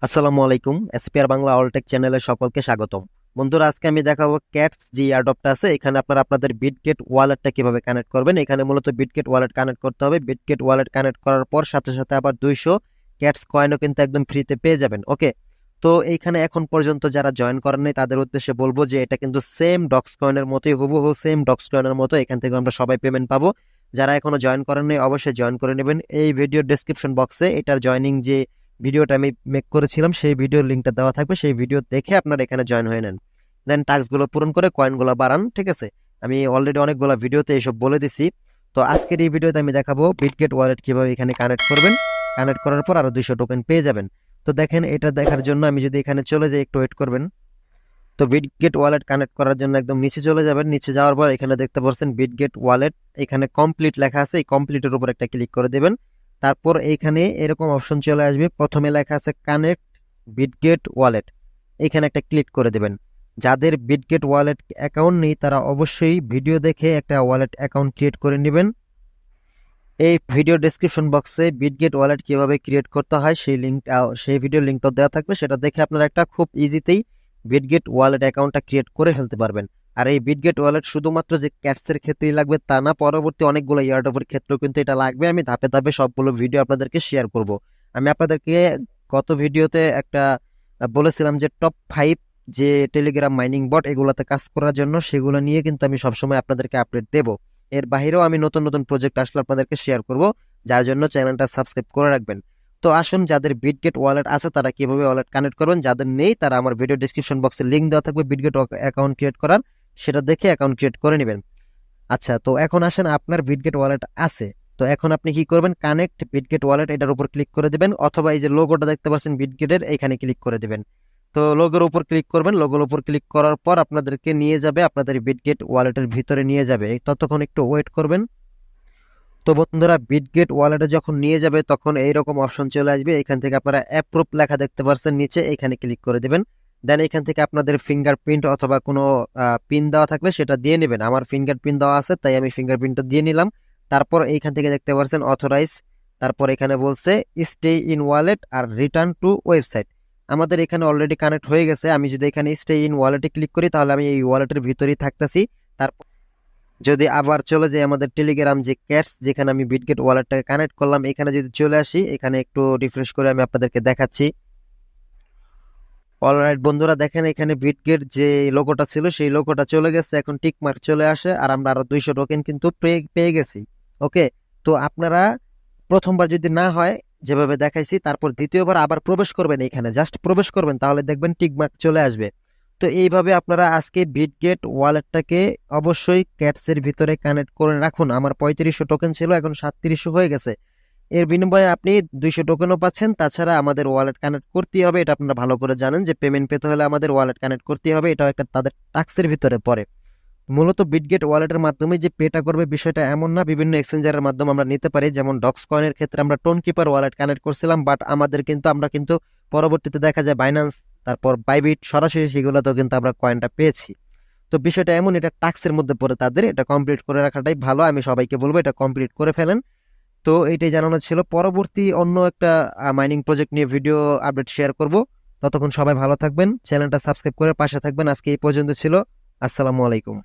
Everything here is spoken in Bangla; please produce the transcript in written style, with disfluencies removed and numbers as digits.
আসসালামু আলাইকুম। এসপিআর বাংলা অলটেক চ্যানেলে সকলকে স্বাগতম। বন্ধুরা, আজকে আমি দেখাবো ক্যাটস যে এয়ারড্রপটা আছে, এখানে আপনারা আপনাদের বিটগেট ওয়ালেটটা কিভাবে কানেক্ট করবেন। এখানে মূলত বিটগেট ওয়ালেট কানেক্ট করতে হবে। বিটগেট ওয়ালেট কানেক্ট করার পর সাথে সাথে আবার 200 ক্যাটস কয়েনও কিন্তু একদম ফ্রিতে পেয়ে যাবেন। ওকে, তো এইখানে এখন পর্যন্ত যারা জয়েন করেন নাই তাদের উদ্দেশ্যে বলবো যে এটা কিন্তু সেম ডক্স কয়েনের মতোই, হুবহু সেম ডক্স কয়েনের মতো। এখান থেকে আমরা সবাই পেমেন্ট পাবো। যারা এখনো জয়েন করেন নাই অবশ্যই জয়েন করে নেবেন। এই ভিডিওর ডেসক্রিপশন বক্সে এটার জয়নিং যে ভিডিওটা আমি মেক করেছিলাম সেই ভিডিওর লিঙ্কটা দেওয়া থাকবে, সেই ভিডিও দেখে আপনারা এখানে জয়েন হয়ে নেন। দেন টাস্কগুলো পূরণ করে কয়েনগুলো বাড়ান। ঠিক আছে, আমি অলরেডি অনেকগুলো ভিডিওতে এইসব বলে দিছি। তো আজকের এই ভিডিওতে আমি দেখাবো বিটগেট ওয়ালেট কিভাবে এখানে কানেক্ট করবেন। কানেক্ট করার পর আরো 200 টোকেন পেয়ে যাবেন। তো দেখেন, এটা দেখার জন্য আমি যদি এখানে চলে যাই, একটু ওয়েট করবেন। তো বিটগেট ওয়ালেট কানেক্ট করার জন্য একদম নিচে চলে যাবেন। নিচে যাওয়ার পর এখানে দেখতে পাচ্ছেন বিটগেট ওয়ালেট, এখানে কমপ্লিট লেখা আছে। এই কমপ্লিটের উপর একটা ক্লিক করে দেবেন। তারপর এইখানে এরকম অপশন চলে আসবে, প্রথমে লেখা আছে কানেক্ট বিটগেট ওয়ালেট, এখানে একটা ক্লিক করে দেবেন। যাদের বিটগেট ওয়ালেট অ্যাকাউন্ট নেই তারা অবশ্যই ভিডিও দেখে একটা ওয়ালেট অ্যাকাউন্ট ক্রিয়েট করে নেবেন। এই ভিডিও ডেসক্রিপশন বক্সে বিটগেট ওয়ালেট কিভাবে ক্রিয়েট করতে হয় সেই ভিডিও লিঙ্কটা দেওয়া থাকবে, সেটা দেখে আপনারা একটা খুব ইজিতেই বিটগেট ওয়ালেট অ্যাকাউন্টটা ক্রিয়েট করে ফেলতে পারবেন। আর এই বিটগেট ওয়ালেট শুধুমাত্র যে ক্যাটসের ক্ষেত্রেই লাগবে তা না, পরবর্তী অনেকগুলো ইয়ারড্রপের ক্ষেত্রেও কিন্তু এটা লাগবে। আমি ধাপে ধাপে সবগুলো ভিডিও আপনাদেরকে শেয়ার করব। আমি আপনাদেরকে গত ভিডিওতে একটা বলেছিলাম যে টপ 5 যে টেলিগ্রাম মাইনিং বট এগুলাতে কাজ করার জন্য, সেগুলো নিয়ে কিন্তু আমি সবসময় আপনাদেরকে আপডেট দেবো। এর বাইরেও আমি নতুন নতুন প্রজেক্ট আসলে আপনাদেরকে শেয়ার করব, যার জন্য চ্যানেলটা সাবস্ক্রাইব করে রাখবেন। তো আসুন, যাদের বিটগেট ওয়ালেট আছে তারা কিভাবে ওয়ালেট কানেক্ট করবেন, যাদের নেই তারা আমার ভিডিও ডিসক্রিপশন বক্সে লিঙ্ক দেওয়া থাকবে বিটগেট অ্যাকাউন্ট ক্রিয়েট করার, সেটা দেখে অ্যাকাউন্ট ক্রিয়েট করে নেবেন। আচ্ছা, তো এখন আসেন, আপনার বিটগেট ওয়ালেট আছে, তো এখন আপনি কি করবেন, কানেক্ট বিটগেট ওয়ালেট এটার উপর ক্লিক করে দিবেন, অথবা এই যে লোগোটা দেখতে পাচ্ছেন বিটগেটের, এখানে ক্লিক করে দিবেন। তো লোগোর উপর ক্লিক করবেন। লোগোর উপর ক্লিক করার পর আপনাদেরকে নিয়ে যাবে আপনাদের বিটগেট ওয়ালেটের ভিতরে নিয়ে যাবে। ততক্ষণ একটু ওয়েট করবেন। তো বন্ধুরা, বিটগেট ওয়ালেটে যখন নিয়ে যাবে তখন এইরকম অপশন চলে আসবে। এখান থেকে আপনারা অ্যাপ্রুভ লেখা দেখতে পাচ্ছেন নিচে, এখানে ক্লিক করে দেবেন। দেন এখান থেকে আপনাদের ফিঙ্গারপ্রিন্ট অথবা কোনো পিন দেওয়া থাকলে সেটা দিয়ে নেবেন। আমার ফিঙ্গারপ্রিন্ট দেওয়া আছে তাই আমি ফিঙ্গারপ্রিন্টটা দিয়ে নিলাম। তারপর এইখান থেকে দেখতে পাচ্ছেন অথরাইজ, তারপর এখানে বলছে স্টে ইন ওয়ালেট আর রিটার্ন টু ওয়েবসাইট। আমাদের এখানে অলরেডি কানেক্ট হয়ে গেছে। আমি যদি এখানে স্টে ইন ওয়ালেটে ক্লিক করি তাহলে আমি এই ওয়ালেটের ভিতরেই থাকতেছি। তারপর যদি আবার চলে যাই আমাদের টেলিগ্রাম যে ক্যাটস, যেখানে আমি বিটগেট ওয়ালেটটাকে কানেক্ট করলাম, এখানে যদি চলে আসি, এখানে একটু রিফ্রেশ করে আমি আপনাদেরকে দেখাচ্ছি। অলরাইট বন্ধুরা, দেখেন এখানে বিটগেট যে লোগোটা ছিল সেই লোগোটা চলে গেছে, এখন টিক মার্ক চলে আসে, আর আমরা আরো 200 টোকেন কিন্তু পেয়ে গেছি। ওকে, তো আপনারা প্রথমবার যদি না হয় যেভাবে দেখাইছি, তারপর দ্বিতীয়বার আবার প্রবেশ করবেন, এখানে জাস্ট প্রবেশ করবেন, তাহলে দেখবেন টিক মার্ক চলে আসবে। তো এইভাবে আপনারা আজকে বিটগেট ওয়ালেটটাকে অবশ্যই ক্যাটসের ভিতরে কানেক্ট করে রাখুন। আমার 3500 টোকেন ছিল, এখন 3700 হয়ে গেছে। এর বিনিময়ে আপনি 200 টোকেনও পাচ্ছেন। তাছাড়া আমাদের ওয়ালেট কানেক্ট করতেই হবে, এটা আপনারা ভালো করে জানেন যে পেমেন্ট পেতে হলে আমাদের ওয়ালেট কানেক্ট করতেই হবে, এটাও একটা তাদের টাস্কের ভিতরে পড়ে। মূলত বিটগেট ওয়ালেটের মাধ্যমে যে পেটা করবে বিষয়টা এমন না, বিভিন্ন এক্সচেঞ্জারের মাধ্যমে আমরা নিতে পারি। যেমন ডক্স কয়েনের ক্ষেত্রে আমরা টোন কিপার ওয়ালেট কানেক্ট করছিলাম, বাট আমরা কিন্তু পরবর্তীতে দেখা যায় বাইন্যান্স, তারপর বাইবিট সরাসরি সেগুলোতেও কিন্তু আমরা কয়েনটা পেয়েছি। তো বিষয়টা এমন, এটা টাস্কের মধ্যে পড়ে তাদের, এটা কমপ্লিট করে রাখাটাই ভালো। আমি সবাইকে বলবো এটা কমপ্লিট করে ফেলেন। তো এইটাই জানানো ছিল। পরবর্তী অন্য একটা মাইনিং প্রজেক্ট নিয়ে ভিডিও আপডেট শেয়ার করব। ততক্ষণ সবাই ভালো থাকবেন, চ্যানেলটা সাবস্ক্রাইব করে পাশে থাকবেন। আজকে এই পর্যন্ত ছিল। আসসালামু আলাইকুম।